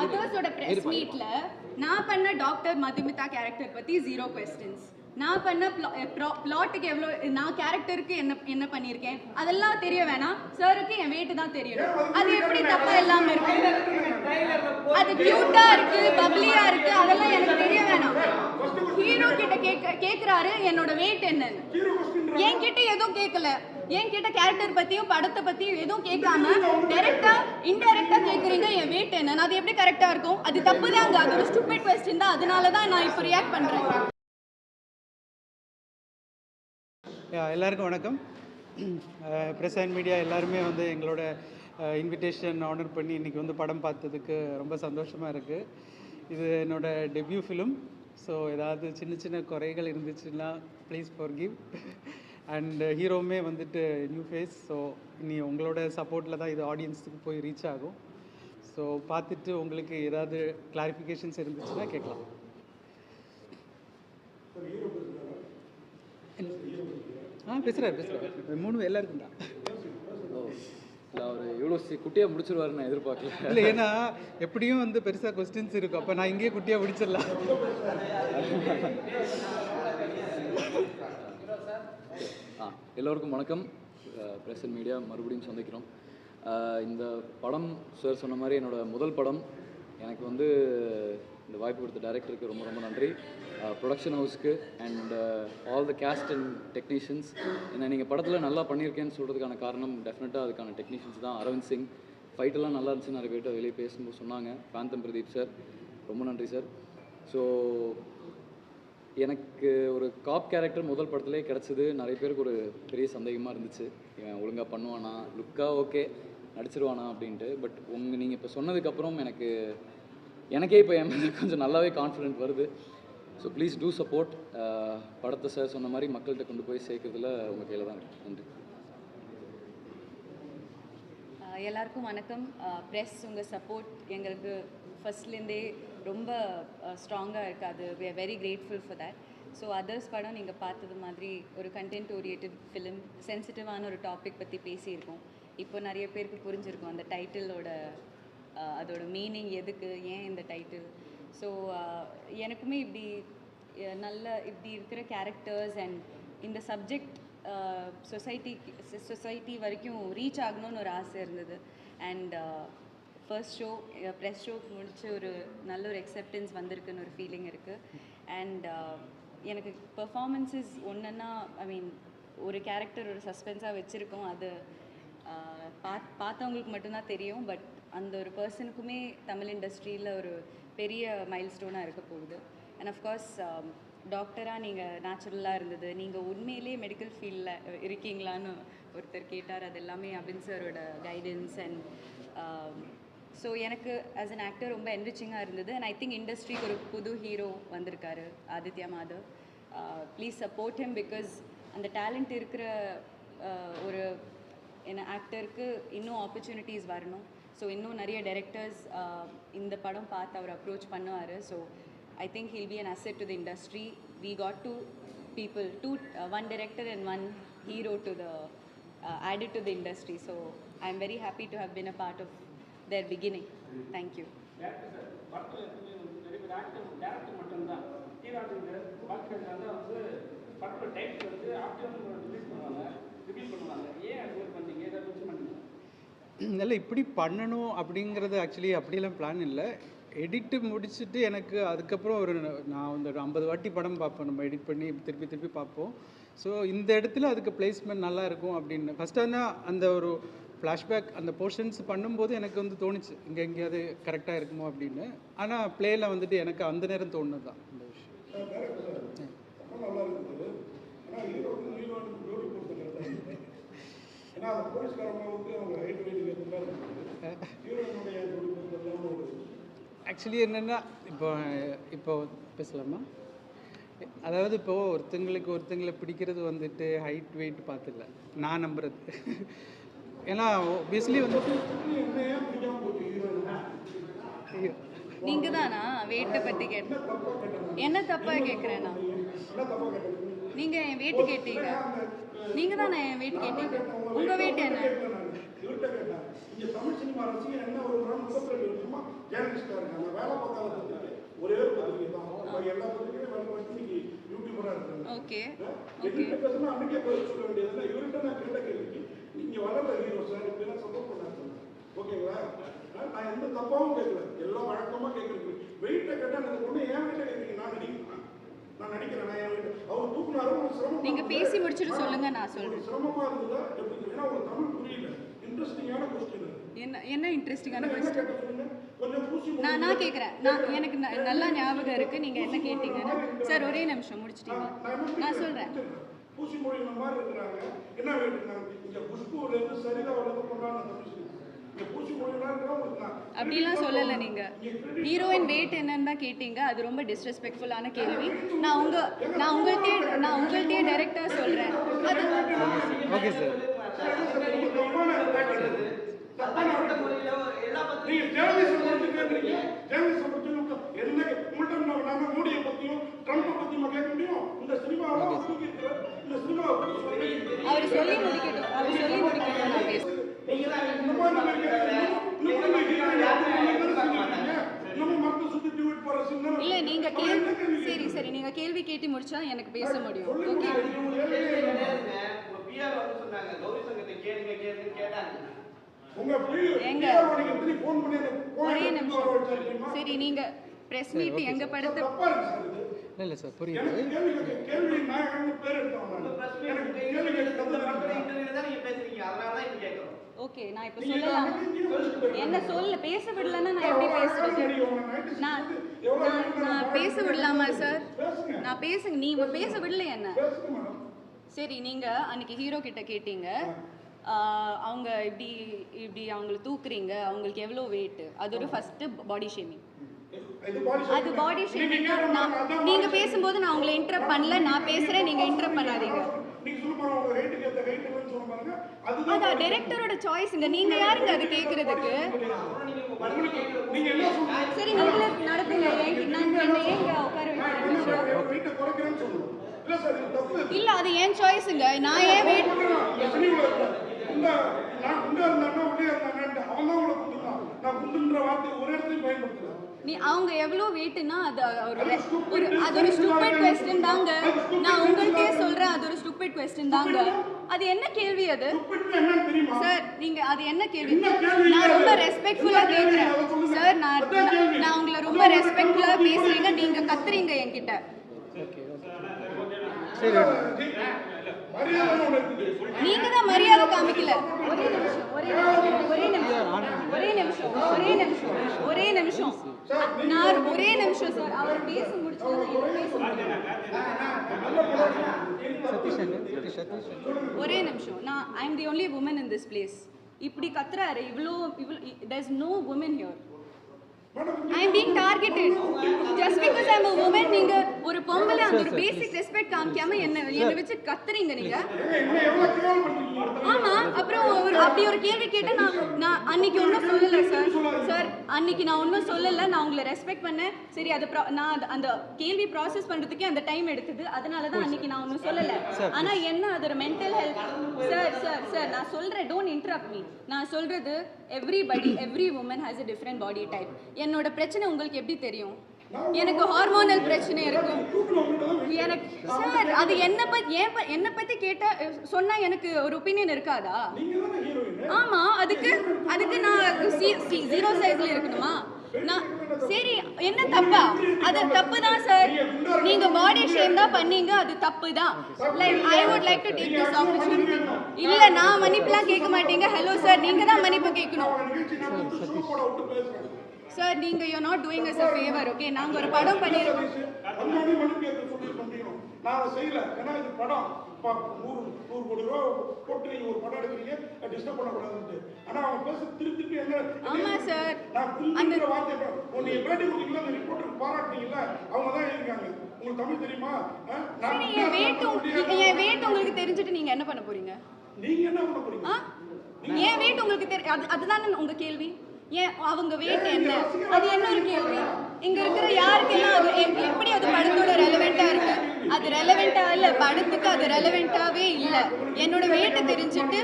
அதர்ஸோட press மீட்ல நான் பண்ண டாக்டர் மதுமிதா கேரக்டர் பத்தி 0 क्वेश्चंस. நான் பண்ண பிளாட்டுக்கு எவ்வளோ, நான் கேரக்டருக்கு என்ன பண்ணியிருக்கேன் அதெல்லாம் தெரிய வேணாம். சாருக்கு என் வெயிட் தான் தெரியணும். அது எப்படி தப்பா எல்லாம் இருக்கு? அது கியூட்டா இருக்கு, பப்ளியா இருக்கு, அதெல்லாம் எனக்கு தெரிய வேணாம். ஹீரோ கிட்ட கேக்குறாரு என்னோட வெயிட் என்னன்னு. என்கிட்ட எதுவும் கேட்கல. என்கிட்ட கேரக்டர் பத்தியும் படத்தை பத்தியும் எதுவும் கேட்காம டைரக்டா இன்டைரக்டா கேக்குறீங்க என் வெயிட் என்னன்னு. அது எப்படி கரெக்டா இருக்கும்? அது தப்பு தாங்க. அது ஒரு ஸ்டூபிட் क्वेश्चन தான். அதனால தான் நான் இப்போ ரியாக்ட் பண்றேன். எல்லாருக்கும் வணக்கம். ப்ரெஸ் அண்ட் மீடியா எல்லாருமே வந்து எங்களோட இன்விடேஷன் ஆனர் பண்ணி இன்றைக்கி வந்து படம் பார்த்ததுக்கு ரொம்ப சந்தோஷமாக இருக்குது. இது என்னோடய டெபியூ ஃபிலிம். ஸோ ஏதாவது சின்ன சின்ன குறைகள் இருந்துச்சுன்னா ப்ளீஸ் ஃபார்கிவ். அண்ட் ஹீரோவுமே வந்துட்டு நியூ ஃபேஸ். ஸோ இனி உங்களோட சப்போர்ட்டில் தான் இது ஆடியன்ஸுக்கு போய் ரீச் ஆகும். ஸோ பார்த்துட்டு உங்களுக்கு ஏதாவது கிளாரிஃபிகேஷன்ஸ் இருந்துச்சுன்னா கேட்கலாம். பேசுகிறார் 3 எல்லாருக்கும் தான். அவர் எவ்வளோ குட்டியாக முடிச்சிருவாரு நான் எதிர்பார்க்கல. இல்லை, ஏன்னா எப்படியும் வந்து பெருசாக கொஸ்டின்ஸ் இருக்கும். அப்போ நான் இங்கேயே குட்டியாக முடிச்சிடலாம். எல்லோருக்கும் வணக்கம். ப்ரெஸ் அண்ட் மீடியா மறுபடியும் சந்திக்கிறோம். இந்த படம் சார் சொன்ன மாதிரி என்னோடய முதல் படம். எனக்கு வந்து இந்த வாய்ப்பு கொடுத்த டைரக்டருக்கு ரொம்ப ரொம்ப நன்றி. ப்ரொடக்ஷன் ஹவுஸ்க்கு and all the cast and technicians. ஏன்னா நீங்கள் படத்தில் நல்லா பண்ணியிருக்கேன்னு சொல்கிறதுக்கான காரணம் டெஃபினட்டாக அதுக்கான டெக்னீஷியன்ஸ் தான். அரவிந்த் சிங் ஃபைட்டெல்லாம் நல்லா இருந்துச்சு, நிறைய பேர்கிட்ட வெளியே பேசும்போது சொன்னாங்க. காந்தம் பிரதீப் சார் ரொம்ப நன்றி சார். ஸோ எனக்கு ஒரு காப் கேரக்டர் முதல் படத்துலேயே கிடச்சிது. நிறைய பேருக்கு ஒரு பெரிய சந்தேகமாக இருந்துச்சு, இவன் ஒழுங்காக பண்ணுவானா, லுக்காக ஓகே நடிச்சிருவானா அப்படின்ட்டு. பட் நீங்கள் இப்போ சொன்னதுக்கப்புறம் எனக்கே இப்போ என் மேலே கொஞ்சம் நல்லாவே கான்ஃபிடென்ட் வருது. So please do support. படத்தை சார் சொன்ன மாதிரி மக்கள்கிட்ட கொண்டு போய் சேர்க்கறதுல உங்கள் கையில் தான் இருக்குது. நன்றி. எல்லாருக்கும் வணக்கம். ப்ரெஸ் உங்கள் சப்போர்ட் எங்களுக்கு ஃபர்ஸ்ட்லேருந்தே ரொம்ப ஸ்ட்ராங்காக இருக்குது. அது we are very grateful for that. So others படம் நீங்கள் பார்த்தது மாதிரி ஒரு கண்டென்ட் ஓரியன்டட் ஃபிலிம், சென்சிட்டிவான ஒரு டாபிக் பற்றி பேசியிருக்கோம். இப்போ நிறைய பேருக்கு புரிஞ்சிருக்கும் அந்த டைட்டிலோட அதோட மீனிங், எதுக்கு, ஏன் இந்த டைட்டில். ஸோ எனக்குமே இப்படி இருக்கிற கேரக்டர்ஸ் அண்ட் இந்த சப்ஜெக்ட் சொசைட்டி வரைக்கும் ரீச் ஆகணும்னு ஒரு ஆசை இருந்தது. And first show press show முடிச்சு ஒரு நல்ல ஒரு அக்செப்டன்ஸ் வந்திருக்குன்னு ஒரு ஃபீலிங் இருக்குது. அண்ட் எனக்கு பெர்ஃபார்மன்ஸஸ் ஒன்றுன்னா ஒரு கேரக்டர் ஒரு சஸ்பென்ஸாக வச்சுருக்கோம். அது பார்த்தவங்களுக்கு மட்டும்தான் தெரியும். பட் அந்த ஒரு பர்சனுக்குமே தமிழ் இண்டஸ்ட்ரியில் ஒரு பெரிய மைல் ஸ்டோனாக இருக்க போகுது. அண்ட் அஃப்கோர்ஸ் டாக்டராக நீங்கள் நேச்சுரலாக இருந்தது. நீங்கள் உண்மையிலே மெடிக்கல் ஃபீல்டில் இருக்கீங்களான்னு ஒருத்தர் கேட்டார். அது எல்லாமே அபின் சாரோட கைடன்ஸ். அண்ட் ஸோ எனக்கு ஆஸ் அன் ஆக்டர் ரொம்ப என்ரிச்சிங்காக இருந்தது. அண்ட் ஐ திங்க் இண்டஸ்ட்ரிக்கு ஒரு புது ஹீரோ வந்திருக்காரு, Aditya Madhav. Please support him. Because அந்த டேலண்ட் இருக்கிற ஒரு ஆக்டருக்கு இன்னும் ஆப்பர்ச்சுனிட்டிஸ் வரணும். ஸோ இன்னும் நிறைய டைரக்டர்ஸ் இந்த படம் பார்த்து அவர் அப்ரோச் பண்ணுவார். So I think he'll be an asset to the industry. We got 2 people, one director and one hero to the added to the industry. So I am very happy to have been a part of their beginning. Thank you. இல்லை, இப்படி பண்ணணும் அப்படிங்கிறது actually அப்படிலாம் plan இல்லை. Edit முடிச்சுட்டு எனக்கு அதுக்கப்புறம் நான் வந்து ஒரு 50 வாட்டி படம் பார்ப்போம். நம்ம எடிட் பண்ணி திருப்பி பார்ப்போம். ஸோ இந்த இடத்துல அதுக்கு பிளேஸ்மெண்ட் நல்லா இருக்கும் அப்படின்னு ஃபஸ்ட்டாக அந்த ஒரு ஃப்ளாஷ்பேக் அந்த போர்ஷன்ஸ் பண்ணும்போது எனக்கு வந்து தோணுச்சு இங்கே எங்கேயாவது கரெக்டாக இருக்குமோ அப்படின்னு. ஆனால் பிளேயில் வந்துட்டு எனக்கு அந்த நேரம் தோணுது தான் இந்த விஷயம். ஆக்சுவலி என்னென்னா இப்போ பேசலாமா? அதாவது இப்போது ஒருத்தங்களை பிடிக்கிறது வந்துட்டு ஹைட் வெயிட் பார்த்துல நான் நம்புறது. ஏன்னா ஆப்வியஸ்லி வந்து நீங்கள் தானா வெயிட்டை பற்றி கேட்டேன்? என்ன தப்பாக கேட்குறேன்னா? நீங்கள் என் வெயிட்டு கேட்டீங்க. நீங்கள் தானே என் வெயிட் கேட்டீங்க. உங்கள் வெயிட் என்ன? சினிமா ரசிகன் என்ன ஒரு 32 வருஷமா ஜேர்னலிஸ்டாக இருக்காங்க. வேலை பார்க்காத பத்திரிக்கை ஒரே ஒரு பத்திரிக்கை தான். எல்லா பத்திரிக்கையும் வேலை பார்த்து இன்னைக்கு யூடியூபராக இருக்காங்க. ஓகே என்கிட்ட பேசுனா அன்னைக்கே பதில் சொல்ல வேண்டியதுன்னா இவர்கிட்ட நான் கேட்ட கேள்விக்கு நீங்கள் வளர்ற ஹீரோ சார் இப்படிலாம் சப்போர்ட் பண்ணாங்க. ஓகேங்களா? நான் எந்த தப்பாவும் கேட்கல, எல்லாம் வழக்கமாக கேட்குறது. வெயிட்டை கேட்டால் எனக்கு ஒன்று ஏன் வெயிட்டை கேட்குறீங்க? நான் நடிக்கிறேன். நான் என் வீட்டு அவர் தூக்குனாரு. ஒரு சிரமம் நீங்க பேசி முடிச்சிட்டு சொல்லுங்க, நான் சொல்றேன். சிரமமா இருந்ததா எப்படி? ஏன்னா ஒரு தமிழ் புரியல. இன்ட்ரெஸ்டிங்கான கொஸ்டின். என்ன இன்ட்ரெஸ்டிங்கான கொஸ்டின்? கொஞ்சம் பூசி நான் கேட்குறேன். எனக்கு நல்லா ஞாபகம் இருக்கு நீங்க என்ன கேட்டீங்கன்னு. சார் ஒரே நிமிஷம் முடிச்சிட்டீங்க, நான் சொல்றேன். பூசி மொழியின மாதிரி இருக்கிறாங்க. என்ன வேணும்? இங்க குஷ்பூர்லேருந்து சரிதா வளர்ந்து கொண்டாட தமிழ் அப்படிலாம் சொல்லலை. நீங்க ஹீரோயின் வெயிட் என்னன்னு தான் கேட்டீங்க. அது ரொம்ப டிஸ்ரெஸ்பெக்ட்ஃபுல்லான கேள்வி. நான் உங்கள்கிட்டயே டைரக்டாக சொல்கிறேன். Okay sir. மோடியை பற்றியும் ட்ரம்ப்பை பற்றியும் கேட்க முடியும். இந்த சினிமாவை அவர் சொல்லி முடிக்கட்டும். நான் பேசுகிறேன். இல்ல நீங்க சரி நீங்க கேள்வி கேட்டு முடிச்சா எனக்கு பேச முடியும். ஓகே ஒரே நிமிஷம். சரி நீங்க பிரஸ் மீட் எங்க படத்தை இல்லை சார் புரியுது. ஓகே நான் இப்போ சொல்லலாமா? என்ன பேச விடலன்னா நான் எப்படி பேசுறது? நான் பேச விடலாமா சார்? நான் நீங்க பேச விடல என்ன? சரி நீங்க அன்னைக்கு ஹீரோ கிட்ட கேட்டீங்க, அவங்க இப்படி அவங்களை தூக்குறீங்க, அவங்களுக்கு எவ்வளோ வெயிட், அது ஒரு ஃபர்ஸ்ட் பாடி ஷேமிங். அது பாடி ஷேமிங். நீங்க பேசும்போது நான் உங்களை இன்டரப்ட் பண்ணல, நான் பேசுறேன், நீங்க இன்டரப்ட் பண்ணாதீங்க. அதான் டைரக்டரோட சாய்ஸ்ங்க. நீங்க யாருங்க அது கேக்குறதுக்கு? சரி நீங்களே நடத்துங்க. என்ன ஏங்க உட்கார வைக்கிறீங்க? இல்ல அது ஏன் சாய்ஸ்ங்க. நான் ஏன் வெயிட் அவங்க எவ்வளோ வெயிட்னா அது ஒரு ஸ்டூபிட் क्वेश्चन தாங்க. நான் உங்கள்கிட்டயே சொல்றேன், அது ஒரு ஸ்டூபிட் क्वेश्चन தாங்க. அது என்ன கேள்வி அது? சார் நீங்க அது என்ன கேள்வி? நான் ரொம்ப ரெஸ்பெக்ட்ஃபுல்லா கேக்குறேன் சார். நான் உங்களை ரொம்ப ரெஸ்பெக்ட்ஃபுல்லா பேசுறீங்க, நீங்க கத்துறீங்க என்கிட்ட. நீங்க தான் மரியாதை காமிக்கல. ஒரே நிமிஷம் நான் ஒரே நிமிஷம் சார். அவர் பேச முடிச்சா ஒரே நிமிஷம். நான் I am the only woman in this place. இப்படி கத்துறாரு இவ்வளோ there is no woman here. I am being targeted just because I am a woman. நீங்க ஒரு பொம்பளை அந்த ஒரு பேசிக் ரெஸ்பெக்ட் காமிக்காம என்ன வெச்சு கத்துறீங்க நீங்க. ஆமா அப்புறம் அப்படி ஒரு கேள்வி கேட்டா நான் அன்னைக்கு ஒன்றும் சொல்லலை சார். அன்னைக்கு நான் ஒன்றும் சொல்லலை. நான் உங்களை ரெஸ்பெக்ட் பண்ணேன். சரி அது நான் அந்த கேள்வி ப்ராசஸ் பண்றதுக்கே அந்த டைம் எடுத்தது. அதனால தான் அன்னைக்கு நான் ஒன்றும் சொல்லலை. ஆனா என்ன அது ஒரு மென்டல் ஹெல்த். சார் நான் சொல்றேன், டோன்ட் இன்டரப்ட் மீ. நான் சொல்றது every woman has a different body type. என்னோட பிரச்சனை உங்களுக்கு எப்படி தெரியும்? எனக்கு ஹார்மோனல் பிரச்சனை இருக்கும். எனக்கு சார் அது என்ன பத்தி கேட்டா சொன்னா எனக்கு ஒரு ஒப்பீனியன் இருக்காதா? ஆமா அதுக்கு நான் 0 சைஸ்ல இருக்கணுமா? சரி என்ன தப்பா? அது தப்பு தான் சார். நீங்க பாடி ஷேம் தான் பண்ணீங்க, அது தப்பு தான். Like I would like to take this opportunity. இல்ல நான் மன்னிப்புலாம் கேட்க மாட்டீங்க. ஹலோ சார் நீங்க தான் மன்னிப்பு கேட்கணும் சார். நீங்க you are not doing us a favor. Okay நாங்க ஒரு படம் பண்ணிருக்கோம். நான் செய்யல. ஏன்னா இது படம் 100 கோடி ரூபா போட்டு நீங்க ஒரு படம் எடுக்கிறீங்க, டிஸ்டர்ப் பண்ணக்கூடாதுன்னு. ஆனா அவங்க பேச திருப்பி என்ன? ஆமா சார் அந்த வார்த்தை நீங்க பேட்டி கொடுத்தீங்களா, அந்த ரிப்போர்ட்டர் பாராட்டினீங்களா, அவங்க தான் இருக்காங்க. உங்களுக்கு தமிழ் தெரியுமா? என் வெயிட் உங்களுக்கு தெரிஞ்சுட்டு நீங்க என்ன பண்ண போறீங்க? நீங்க என்ன பண்ண போறீங்க? என் வெயிட் உங்களுக்கு அதுதானே உங்க கேள்வி. ஏன் அவங்க வெயிட் என்ன? அது என்ன ஒரு கேள்வி? இங்க இருக்கிற யாருக்கெல்லாம் அது எப்படி அது படத்தோட ரெலவெண்டா இருக்கு? அது அது ரெலவெண்ட்டாக இல்லை, படத்துக்கு அது ரெலவெண்ட்டாகவே இல்லை. என்னோட வெயிட்டு தெரிஞ்சுட்டு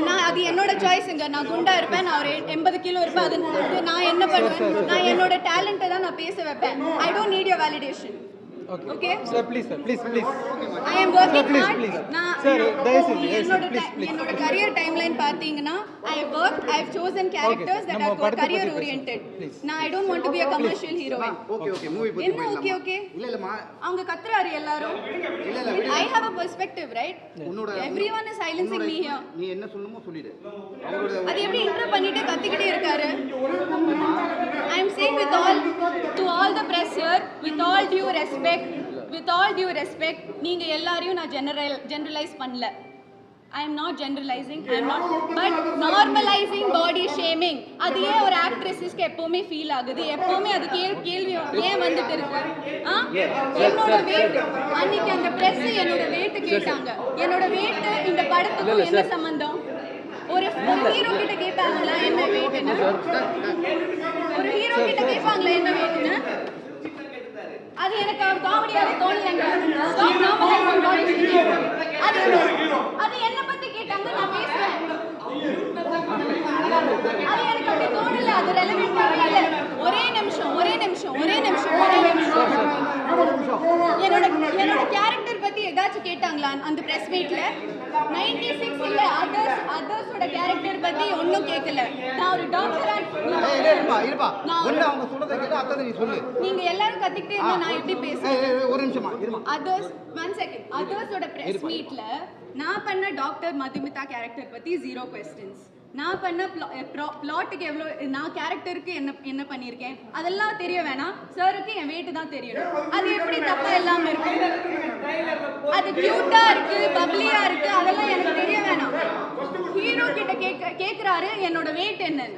நான் அது என்னோட சாய்ஸுங்க. நான் குண்டா இருப்பேன், நான் ஒரு 80 கிலோ இருப்பேன். அது நான் என்ன பண்ணுவேன், நான் என்னோட டேலண்ட்டை தான் நான் பேச வைப்பேன். I don't need your validation. Okay. Sir, please, sir. Please. I am working hard. Please. Sir, என்னோட career timeline பாத்தீங்கன்னா I have chosen characters that are career oriented. Now I don't want to be a commercial heroine. Okay, movie பத்தி என்ன okay? இல்லம்மா, அவங்க கத்துறாரு எல்லாரும். I have a perspective, right? Everyone is silencing me here. நீ என்ன சொல்லணுமோ சொல்லிடு. அது எப்படி இன்டர் பண்ணிட்டு கத்திக்கிட்டே இருக்காரு. I am saying to all the press here, with all due respect, நீங்க எல்லாரையும் நான் generalize பண்ணல. I am not generalizing, but normalizing body shaming. அது ஏன் ஒரு ஆக்ட்ரஸஸ்க்கு எப்பவுமே ஃபீல் ஆகுது, எப்பவுமே அது கேள்வி ஏன் வந்துட்டு இருக்கு? என்னோட weight, அன்னைக்கு அந்த press என்னோட weight கேட்டாங்க. என்னோட weight இந்த படத்துக்கு என்ன சம்பந்தம்? ஒரு ஹீரோ கிட்ட கேட்பாங்களா என்ன வெயிட்னு? ஒரு ஹீரோ கிட்ட கேட்பாங்களா என்ன வெயிட்னு? அது எனக்கு காமெடியாவே தோணலங்க. Stop normalising body shaming. அது என்ன பத்தி கேட்டாங்க, நான் பேசுறேன். அது எனக்கு அப்படி தோணல, அது ரெலவெண்டாவே இல்ல. ஒரே நிமிஷம் என்னோட கேரக்டர் பத்தி ஏதாச்சும் கேட்டாங்களா அந்த பிரஸ் மீட்ல? 96 இல்ல அதர்ஸோட கேரக்டர் பத்தி ஒண்ணும் கேட்கல. நான் ஒரு டாக்டரா இருப்பா ஒண்ணு அவங்க சொல்றத கேட்டு அத நீ சொல்லு. நீங்க எல்லாரும் கத்திக்கிட்டே இருந்தா நான் எப்படி பேசுவேன்? ஒரு நிமிஷமா இருமா. Others 1 second. அதர்ஸோட பிரஸ் மீட்ல நான் பண்ண டாக்டர் மதுமிதா கேரக்டர் பத்தி 0 क्वेश्चंस. நான் பண்ண பிளாட்டுக்கு எவ்வளவு, நான் கேரக்டருக்கு என்ன பண்ணியிருக்கேன் அதெல்லாம் தெரிய வேணாம். சாருக்கு என் வெயிட் தான் தெரியணும். அது எப்படி தப்பா இல்லாம இருக்கு? அது கியூட்டா இருக்கு, பப்ளியா இருக்கு, அதெல்லாம் எனக்கு தெரிய வேணாம். ஹீரோ கிட்ட கேக்குறாரு என்னோட வெயிட் என்னன்னு.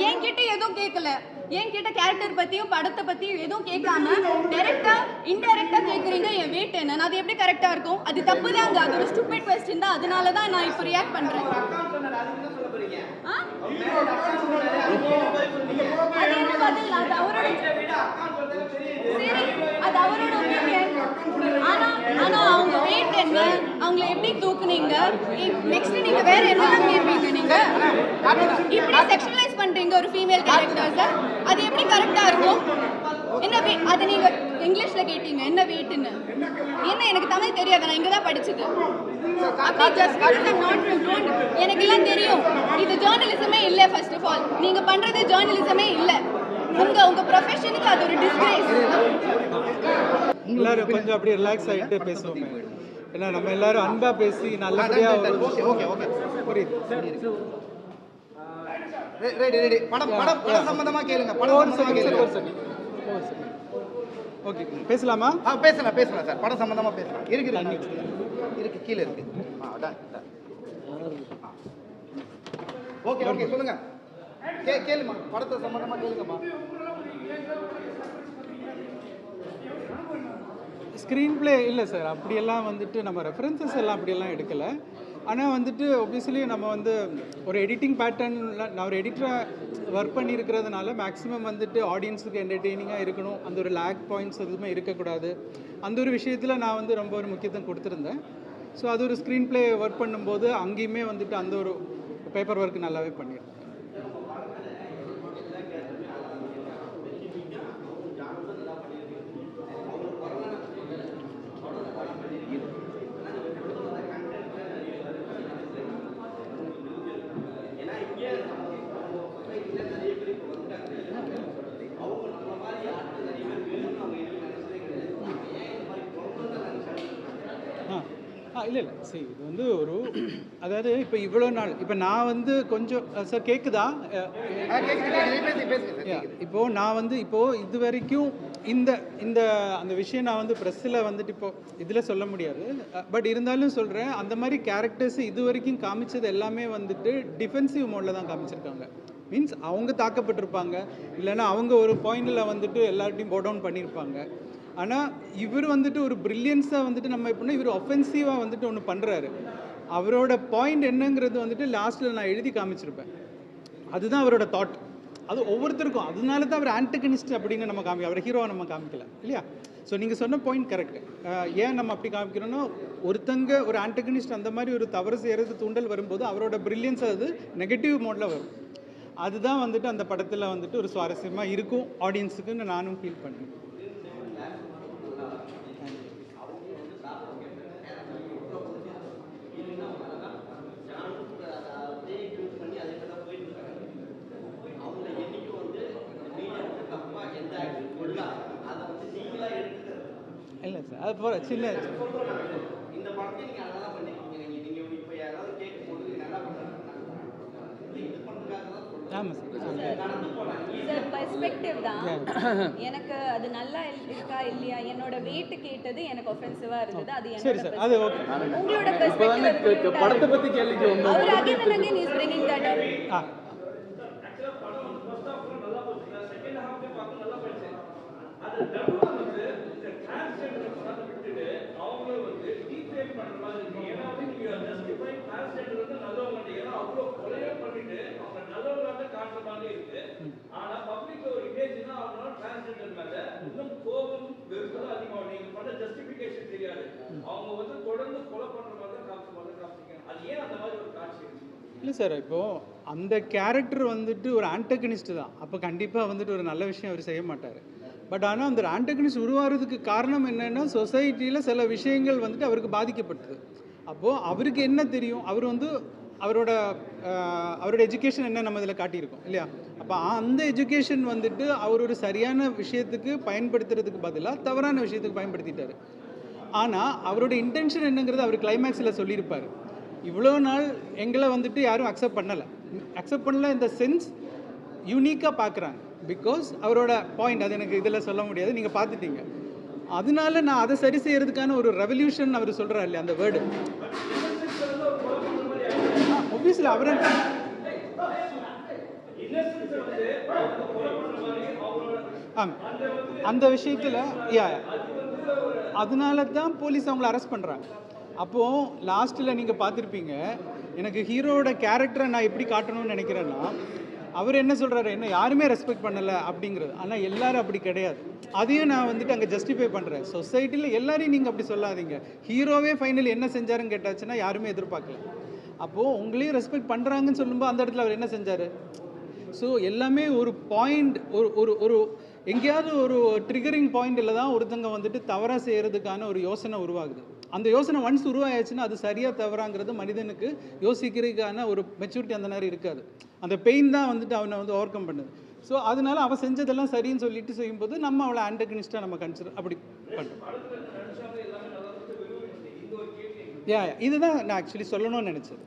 என்கிட்ட எதுவும் கேட்கல. என்கிட்ட கேரக்டர் பத்தியும் படத்தை பத்தியும் எதுவும் கேட்காம டைரக்டா இன்டைரக்டா கேக்குறீங்க என் வெயிட் என்னன்னு. அது எப்படி கரெக்டா இருக்கும்? அது தப்பு தாங்க. அது ஒரு ஸ்டூபிட் क्वेश्चन தான். அதனால தான் நான் இப்போ ரியாக்ட் பண்றேன். அது என்ன பதில்? அது அவரோட ஒப்பீனியன். ஆனா அவங்க வெயிட் என்ன, அவங்களை எப்படி தூக்குனீங்க, நெக்ஸ்ட் நீங்க வேற என்னெல்லாம் கேட்பீங்க? நீங்க இப்படி செக்ஷுவலைஸ் பண்றீங்க ஒரு ஃபீமேல் கேரக்டர்ஸை. அது எப்படி கரெக்டா இருக்கும்? என்ன அது நீங்க இங்கிலீஷ்ல கேட்டீங்க என்ன வெயிட்னு. என்ன எனக்கு தமிழ் தெரியாது, நான் இங்க தான் படிச்சது. அப்படி ஜஸ்ட் எனக்கு எல்லாம் தெரியும். இது ஜேர்னலிசமே இல்ல. ஃபர்ஸ்ட் ஆஃப் ஆல் நீங்க பண்றது ஜேர்னலிசமே இல்ல. உங்க ப்ரொஃபஷனுக்கு அது ஒரு டிஸ்கிரேஸ். எல்லாரும் கொஞ்சம் அப்படியே ரிலாக்ஸ் ஆகிட்டு பேசுவோம். ஏன்னா நம்ம எல்லாரும் அன்பா பேசி நல்லபடியா புரியுது. ரெடி படம் சம்பந்தமா கேளுங்க. படம் சம்பந்தமா கேளுங்க. ஓகே பேசலாமா? பேசலாம் சார். படம் சம்பந்தமா பேசலாம். இருக்கு கீழே இருக்கு. ஓகே சொல்லுங்க. கேளுமா, படத்தை சம்பந்தமா கேளுங்கம்மா. ஸ்க்ரீன் பிளே இல்லை சார், அப்படியெல்லாம் வந்துட்டு நம்ம ரெஃபரன்சஸ் எல்லாம் அப்படியெல்லாம் எடுக்கலை. ஆனால் வந்துட்டு ஒப்வியஸ்லி நம்ம வந்து ஒரு எடிட்டிங் பேட்டர்னில் நான் ஒரு எடிட்டராக ஒர்க் பண்ணியிருக்கிறதுனால மேக்ஸிமம் வந்துட்டு ஆடியன்ஸுக்கு என்டர்டெய்னிங்காக இருக்கணும், அந்த ஒரு லேக் பாயிண்ட்ஸ் எதுவுமே இருக்கக்கூடாது. அந்த ஒரு விஷயத்தில் நான் வந்து ரொம்ப ஒரு முக்கியத்துவம் கொடுத்துருந்தேன். ஸோ அது ஒரு ஸ்க்ரீன் பிளே ஒர்க் பண்ணும்போது அங்கேயுமே வந்துட்டு அந்த ஒரு பேப்பர் ஒர்க் நல்லாவே பண்ணியிருக்கேன். இல்லை சரி, இது வந்து ஒரு அதாவது இப்போ இவ்வளோ நாள் இப்போ நான் வந்து கொஞ்சம் சார் கேட்குதா? இப்போது நான் வந்து இப்போது இது வரைக்கும் இந்த அந்த விஷயம் நான் வந்து ப்ரெஸ்ஸில் வந்துட்டு இப்போது இதில் சொல்ல முடியாது. பட் இருந்தாலும் சொல்கிறேன், அந்த மாதிரி கேரக்டர்ஸ் இது வரைக்கும் காமிச்சது எல்லாமே வந்துட்டு டிஃபென்சிவ் மோடில் தான் காமிச்சிருக்காங்க. மீன்ஸ் அவங்க தாக்கப்பட்டிருப்பாங்க, இல்லைன்னா அவங்க ஒரு பாயிண்டில் வந்துட்டு எல்லார்ட்டையும் போ டவுன் பண்ணியிருப்பாங்க. ஆனால் இவர் வந்துட்டு ஒரு ப்ரில்லியன்ஸாக வந்துட்டு நம்ம எப்படின்னா இவர் ஒஃபென்சிவாக வந்துட்டு ஒன்று பண்ணுறாரு. அவரோட பாயிண்ட் என்னங்கிறது வந்துட்டு லாஸ்ட்டில் நான் எழுதி காமிச்சிருப்பேன். அதுதான் அவரோட தாட். அது ஒவ்வொருத்தருக்கும். அதனால தான் அவர் ஆன்டகனிஸ்ட் அப்படின்னு நம்ம அவர் ஹீரோவை நம்ம காமிக்கல இல்லையா? ஸோ நீங்கள் சொன்ன பாயிண்ட் கரெக்ட். ஏன் நம்ம அப்படி காமிக்கிறோன்னா, ஒருத்தங்க ஒரு ஆன்டகனிஸ்ட் அந்த மாதிரி ஒரு தவறு செய்கிறது தூண்டல் வரும்போது அவரோட பிரில்லியன்ஸ் அது நெகட்டிவ் மோடில் வரும். அதுதான் வந்துட்டு அந்த படத்தில் வந்துட்டு ஒரு சுவாரஸ்யமாக இருக்கும் ஆடியன்ஸுக்குன்னு நானும் ஃபீல் பண்ணேன். இல்லை சார், அது போகிற சின்ன இந்த படத்தை நீங்கள் நல்லா தான் பண்ணிருக்கீங்க. நீங்கள் இப்போ யாராவது கேட்கும்போது நீங்கள் நல்லா பண்ணுறாங்க, இது பண்ணுறதுக்காக தான் சொல்கிறேன். ஆமாம் சார். நடந்து போகலாம். சார் பெர்ஸ்பெக்டிவ் தான். எனக்கு அது நல்லா இருக்கா இல்லையா, என்னோட வெயிட் கேட்டது எனக்கு ஒஃபென்சிவா இருந்தது. அது சரி என்னோட சார், அது ஓகே. உங்களோட இப்போதானே பெர்ஸ்பெக்டிவ் படத்தை பற்றி கேள்விக்கு வந்தோம். அவர் again and again is bringing that up. ஆ இல்லை சார், இப்போது அந்த கேரக்டர் வந்துட்டு ஒரு ஆன்டகனிஸ்ட் தான். அப்போ கண்டிப்பாக வந்துட்டு ஒரு நல்ல விஷயம் அவர் செய்ய மாட்டார். பட் ஆனால் அந்த ஆன்டகனிஸ்ட் உருவாகிறதுக்கு காரணம் என்னென்னா, சொசைட்டியில் சில விஷயங்கள் வந்துட்டு அவருக்கு பாதிக்கப்பட்டது. அப்போது அவருக்கு என்ன தெரியும், அவர் வந்து அவரோட எஜுகேஷன் என்ன நம்ம இதில் காட்டியிருக்கோம் இல்லையா? அப்போ அந்த எஜுகேஷன் வந்துட்டு அவர் ஒரு சரியான விஷயத்துக்கு பயன்படுத்துறதுக்கு பதிலாக தவறான விஷயத்துக்கு பயன்படுத்திட்டார். ஆனால் அவரோட இன்டென்ஷன் என்னங்கிறது அவர் கிளைமேக்ஸில் சொல்லியிருப்பார். இவ்வளோ நாள் எங்களை வந்துட்டு யாரும் அக்செப்ட் பண்ணல இந்த சென்ஸ் யூனிக்காக பார்க்குறாங்க. பிகாஸ் அவரோட பாயிண்ட் அது எனக்கு இதில் சொல்ல முடியாது, நீங்கள் பார்த்துட்டீங்க. அதனால நான் அதை சரி செய்யறதுக்கான ஒரு ரெவல்யூஷன் அவர் சொல்கிறார் இல்லையா, அந்த வேர்டு. ஒபியஸ்லி அவர் அந்த விஷயத்தில் அதனால தான் போலீஸ் அவங்கள அரெஸ்ட் பண்ணுறாங்க. அப்போது லாஸ்ட்டில் நீங்கள் பார்த்துருப்பீங்க, எனக்கு ஹீரோவோட கேரக்டரை நான் எப்படி காட்டணும்னு நினைக்கிறேன்னா, அவர் என்ன சொல்கிறாரு, என்ன யாருமே ரெஸ்பெக்ட் பண்ணலை அப்படிங்கிறது. ஆனால் எல்லாரும் அப்படி கிடையாது. அதையும் நான் வந்துட்டு அங்கே ஜஸ்டிஃபை பண்ணுறேன். சொசைட்டியில் எல்லாரையும் நீங்கள் அப்படி சொல்லாதீங்க. ஹீரோவே ஃபைனல் என்ன செஞ்சாருன்னு கேட்டாச்சுன்னா யாருமே எதிர்பார்க்கல. அப்போது உங்களையும் ரெஸ்பெக்ட் பண்ணுறாங்கன்னு சொல்லும்போது அந்த இடத்துல அவர் என்ன செஞ்சார்? ஸோ எல்லாமே ஒரு பாயிண்ட், ஒரு எங்கேயாவது ஒரு ட்ரிகரிங் பாயிண்டில் தான் ஒருத்தங்க வந்துட்டு தவறாக செய்கிறதுக்கான ஒரு யோசனை உருவாகுது. அந்த யோசனை ஒன்ஸ் உருவாயாச்சுன்னா அது சரியாக தவறாங்கிறது மனிதனுக்கு யோசிக்கிறதுக்கான ஒரு மெச்சூரிட்டி அந்த நேரம் இருக்காது. அந்த பெயின் தான் வந்துட்டு அவனை வந்து ஓவர் கம் பண்ணுது. ஸோ அதனால அவன் செஞ்சதெல்லாம் சரின்னு சொல்லிட்டு செய்யும்போது நம்ம அவளை ஆன்டகனிஸ்டாக நம்ம கன்சிடர் அப்படி பண்ணுறோம். இதுதான் நான் ஆக்சுவலி சொல்லணும்னு நினச்சது.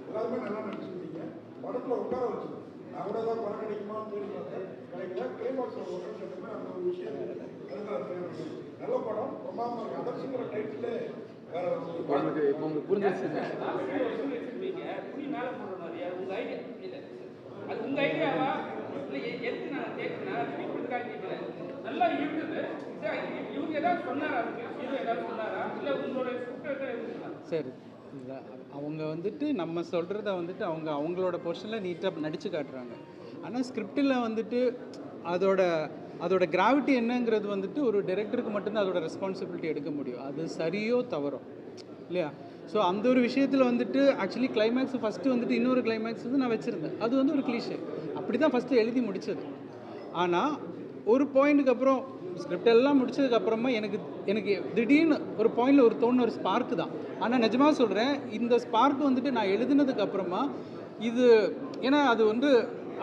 எல்லாருமே நல்லா நடிச்சிருந்தீங்க. படத்தில் உட்கார வச்சு நான் கூட தான் படம் கிடைக்குமான்னு தேடி பார்த்தேன், கிடைக்கல. கிளைமாக்ஸ் உட்காந்துமே அந்த ஒரு விஷயம் அதுதான் நல்ல படம். ரொம்ப அதர்ஸுங்கிற டைட்டிலே வேற இப்போ உங்களுக்கு புரிஞ்சிருச்சு. அது உங்க ஐடியாவா இல்லை எதுக்கு நான் கேட்குறேன், ட்வீட் கொடுத்துருக்காங்க நல்லா இருக்குது. இவங்க ஏதாவது சொன்னாரா, இது ஏதாவது சொன்னாரா இல்லை உங்களோட சரி இல்லை, அவங்க வந்துட்டு நம்ம சொல்கிறத வந்துட்டு அவங்களோட போர்ஷனில் நீட்டாக நடித்து காட்டுறாங்க. ஆனால் ஸ்கிரிப்டில் வந்துட்டு அதோட கிராவிட்டி என்னங்கிறது வந்துட்டு ஒரு டைரக்டருக்கு மட்டும்தான் அதோட ரெஸ்பான்சிபிலிட்டி எடுக்க முடியும். அது சரியோ தவறோ இல்லையா? ஸோ அந்த ஒரு விஷயத்தில் வந்துட்டு ஆக்சுவலி கிளைமேக்ஸ் ஃபஸ்ட்டு வந்துட்டு இன்னொரு கிளைமேக்ஸ் வந்து நான் வச்சுருந்தேன். அது வந்து ஒரு கிளீஷே, அப்படி தான் ஃபஸ்ட்டு எழுதி முடித்தது. ஆனால் ஒரு பாயிண்ட்டுக்கு அப்புறம் ஸ்கிரிப்ட் எல்லாம் முடிச்சதுக்கப்புறமா எனக்கு திடீர்னு ஒரு பாயிண்டில் தோணுன ஒரு ஸ்பார்க்கு தான். ஆனால் நிஜமாக சொல்கிறேன், இந்த ஸ்பார்க் வந்துட்டு நான் எழுதுனதுக்கப்புறமா இது ஏன்னா அது வந்து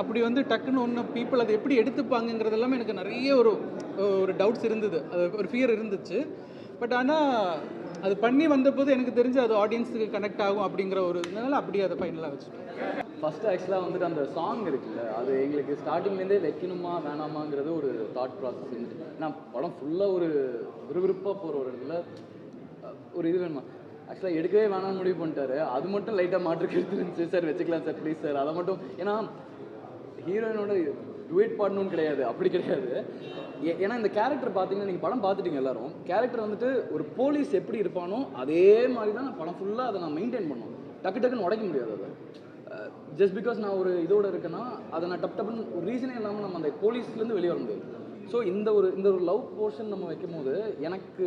அப்படி வந்து டக்குன்னு ஒன்று பீப்புள் அதை எப்படி எடுத்துப்பாங்கங்கிறது எல்லாமே எனக்கு நிறைய ஒரு டவுட்ஸ் இருந்தது, அது ஒரு ஃபியர் இருந்துச்சு. பட் ஆனால் அது பண்ணி வந்தபோது எனக்கு தெரிஞ்சு அது ஆடியன்ஸுக்கு கனெக்ட் ஆகும் அப்படிங்கிற ஒரு இதனால அப்படியே அதை ஃபைனலாக வச்சுட்டோம். ஃபஸ்ட்டு ஆக்சுவலாக வந்துட்டு அந்த சாங் இருக்குல்ல, அது எங்களுக்கு ஸ்டார்டிங்லேருந்தே வைக்கணுமா வேணாமாங்கிறது ஒரு தாட் ப்ராசஸ் இருந்துச்சு. ஏன்னா படம் ஃபுல்லாக ஒரு விறுவிறுப்பாக போகிற ஒரு இடத்துல ஒரு இது வேணுமா, ஆக்சுவலாக எடுக்கவே வேணாம்னு முடிவு பண்ணிட்டாரு. அது மட்டும் லைட்டாக மாற்றுக்கு எடுத்துருந்துச்சு. சார் வச்சுக்கலாம் சார் ப்ளீஸ் சார், அதை மட்டும். ஏன்னா ஹீரோயினோட டுவேட் பாடணும்னு கிடையாது, அப்படி கிடையாது. ஏன்னா இந்த கேரக்டர் பார்த்தீங்கன்னா நீங்கள் படம் பார்த்துட்டீங்க எல்லாரும். கேரக்டர் வந்துட்டு ஒரு போலீஸ் எப்படி இருப்பானோ அதே மாதிரி தான் நான் படம் ஃபுல்லாக அதை நான் மெயின்டைன் பண்ணணும். டக்குன்னு உடைக்க முடியாது அதை. ஜஸ்ட் பிகாஸ் நான் ஒரு இதோட இருக்கேன்னா அதை நான் டப்புன்னு ஒரு ரீசனே இல்லாமல் நம்ம அந்த போலீஸ்லேருந்து வெளியே வர முடியாது. ஸோ இந்த ஒரு லவ் போர்ஷன் நம்ம வைக்கும் போது எனக்கு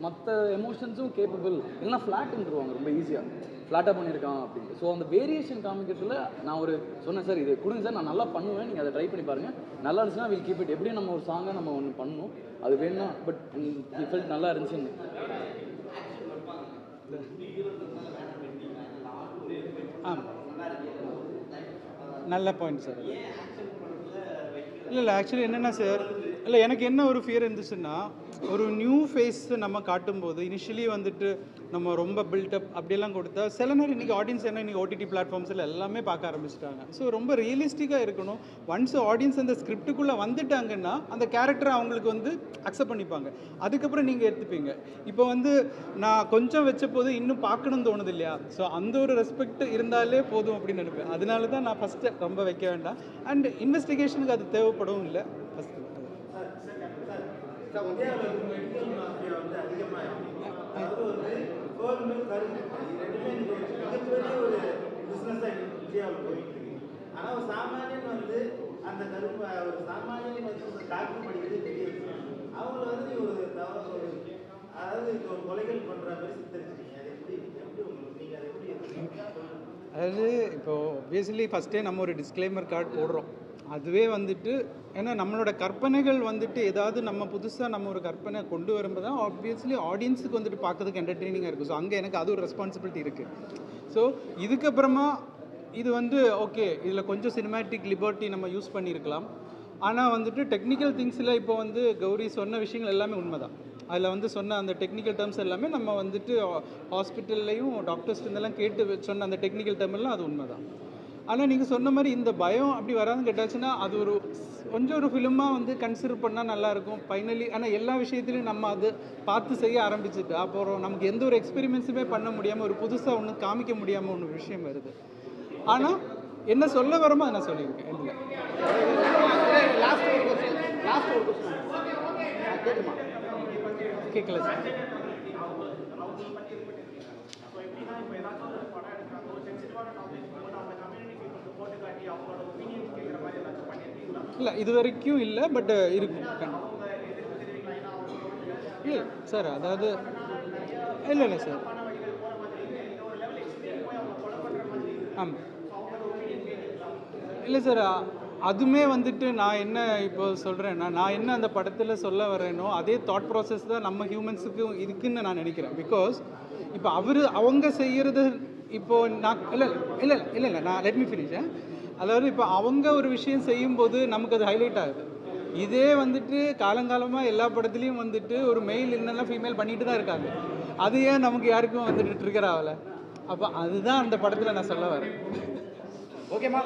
மற்ற எமோஷன்ஸும் கேப்பபிள் இல்லைனா ஃப்ளாட்டுருவாங்க ரொம்ப ஈஸியாக, ஃப்ளாட்டாக பண்ணியிருக்கான் அப்படின்ட்டு. ஸோ அந்த வேரியேஷன் காமிக்கிறதுல நான் ஒரு சொன்னேன், சார் இது கொடுங்க சார், நான் நல்லா பண்ணுவேன், நீங்கள் அதை ட்ரை பண்ணி பாருங்கள், நல்லா இருந்துச்சுன்னா வில் கீப் இட். எப்படியும் நம்ம ஒரு சாங்கை நம்ம ஒன்று பண்ணணும், அது வேணும்னா பட் ஃபெல்ட் நல்லா இருந்துச்சுன்னு. நல்ல பாயிண்ட் சார். இல்லை ஆக்சுவலி என்னென்னா சார், இல்லை எனக்கு என்ன ஒரு ஃபியர் இருந்துச்சுன்னா, ஒரு நியூ ஃபேஸ் நம்ம காட்டும்போது இனிஷியலி வந்துட்டு நம்ம ரொம்ப பில்டப் அப்படியெல்லாம் கொடுத்தா சில நேரம் இன்றைக்கி ஆடியன்ஸ் என்ன இன்றைக்கி ஓடிடி பிளாட்ஃபார்ம்ஸில் எல்லாமே பார்க்க ஆரம்பிச்சிட்டாங்க. ஸோ ரொம்ப ரியலிஸ்டிக்காக இருக்கணும். ஒன்ஸ் ஆடியன்ஸ் அந்த ஸ்கிரிப்டுக்குள்ளே வந்துட்டாங்கன்னா அந்த கேரக்டரை அவங்களுக்கு வந்து அக்செப்ட் பண்ணிப்பாங்க, அதுக்கப்புறம் நீங்கள் எடுத்துப்பீங்க. இப்போ வந்து நான் கொஞ்சம் வச்ச போது இன்னும் பார்க்கணும்னு தோணுது இல்லையா, ஸோ அந்த ஒரு ரெஸ்பெக்ட் இருந்தாலே போதும் அப்படின்னு நினைப்பேன். அதனால தான் நான் ஃபஸ்ட்டு ரொம்ப வைக்க வேண்டாம், அண்ட் இன்வெஸ்டிகேஷனுக்கு அது தேவைப்படவும் இல்லை ஃபஸ்ட்டு. ஆனால் ஒரு சாமானியன் வந்து அந்த கரும்பு ஒரு சாமானியன் வந்து ஒரு டாக்டர் படிக்கிறது பெரிய விஷயம். அவங்கள வந்து ஒரு அதாவது ஒரு கொலைகள் பண்ணுற மாதிரி சித்தரிச்சிருக்கீங்க. அது எப்படி உங்களுக்கு நீங்கள் அதை எப்படி? அதாவது இப்போது ஆப்வியஸ்லி ஃபஸ்ட்டே நம்ம ஒரு டிஸ்க்ளைமர் கார்டு போடுறோம். அதுவே வந்துட்டு ஏன்னா நம்மளோட கற்பனைகள் வந்துட்டு ஏதாவது நம்ம புதுசாக நம்ம ஒரு கற்பனை கொண்டு வரும்போது தான் ஆப்வியஸ்லி ஆடியன்ஸுக்கு வந்துட்டு பார்க்கறதுக்கு என்டர்டெய்னிங்காக இருக்கும். ஸோ அங்கே எனக்கு அது ஒரு ரெஸ்பான்சிபிலிட்டி இருக்குது. ஸோ இதுக்கப்புறமா இது வந்து ஓகே, இதில் கொஞ்சம் சினிமேட்டிக் லிபர்ட்டி நம்ம யூஸ் பண்ணியிருக்கலாம். ஆனால் வந்துட்டு டெக்னிக்கல் திங்ஸில் இப்போ வந்து கௌரி சொன்ன விஷயங்கள் எல்லாமே உண்மை தான். அதில் வந்து சொன்ன அந்த டெக்னிக்கல் டேர்ம்ஸ் எல்லாமே நம்ம வந்துட்டு ஹாஸ்பிட்டல்லையும் டாக்டர்ஸ்லேருந்தெல்லாம் கேட்டு சொன்ன அந்த டெக்னிக்கல் டேர்ம்லாம் அது உண்மை தான். ஆனால் நீங்கள் சொன்ன மாதிரி இந்த பயம் அப்படி வராதுன்னு கேட்டாச்சுன்னா அது ஒரு கொஞ்சம் ஒரு ஃபிலிமாக வந்து கன்சிடர் பண்ணால் நல்லாயிருக்கும் ஃபைனலி. ஆனால் எல்லா விஷயத்துலையும் நம்ம அது பார்த்து செய்ய ஆரம்பிச்சுட்டு அப்புறம் நமக்கு எந்த ஒரு எக்ஸ்பெரிமெண்ட்ஸுமே பண்ண முடியாமல் ஒரு புதுசாக ஒன்று காமிக்க முடியாமல் ஒன்று விஷயம் வருது. ஆனால் என்ன சொல்ல வரமோ அதை நான் சொல்லியிருக்கேன். இல்லை கேட்கல சார். இல்லை இது வரைக்கும் இல்லை, பட் இருக்கும். இல்லை சார், அதாவது இல்லை சார். ஆமாம் இல்லை சார், அதுவுமே வந்துட்டு நான் என்ன இப்போ சொல்கிறேன்னா, நான் என்ன அந்த படத்தில் சொல்ல வரேனோ அதே தாட் ப்ராசஸ் தான் நம்ம ஹியூமன்ஸுக்கும் இருக்குதுன்னு நான் நினைக்கிறேன். பிகாஸ் இப்போ அவங்க செய்கிறது இப்போது நான் இல்லை நான் லெட் மீ ஃபினிஷ். அதாவது இப்போ அவங்க ஒரு விஷயம் செய்யும்போது நமக்கு அது ஹைலைட் ஆகுது. இதே வந்துட்டு காலங்காலமாக எல்லா படத்துலையும் வந்துட்டு ஒரு மெயில் என்னெல்லாம் ஃபீமேல் பண்ணிட்டு தான் இருக்காங்க. அது ஏன் நமக்கு யாருக்கும் வந்துட்டு ட்ரிகர் ஆகலை? அப்போ அதுதான் அந்த படத்தில் நான் சொல்ல வரேன். ஓகேம்மா.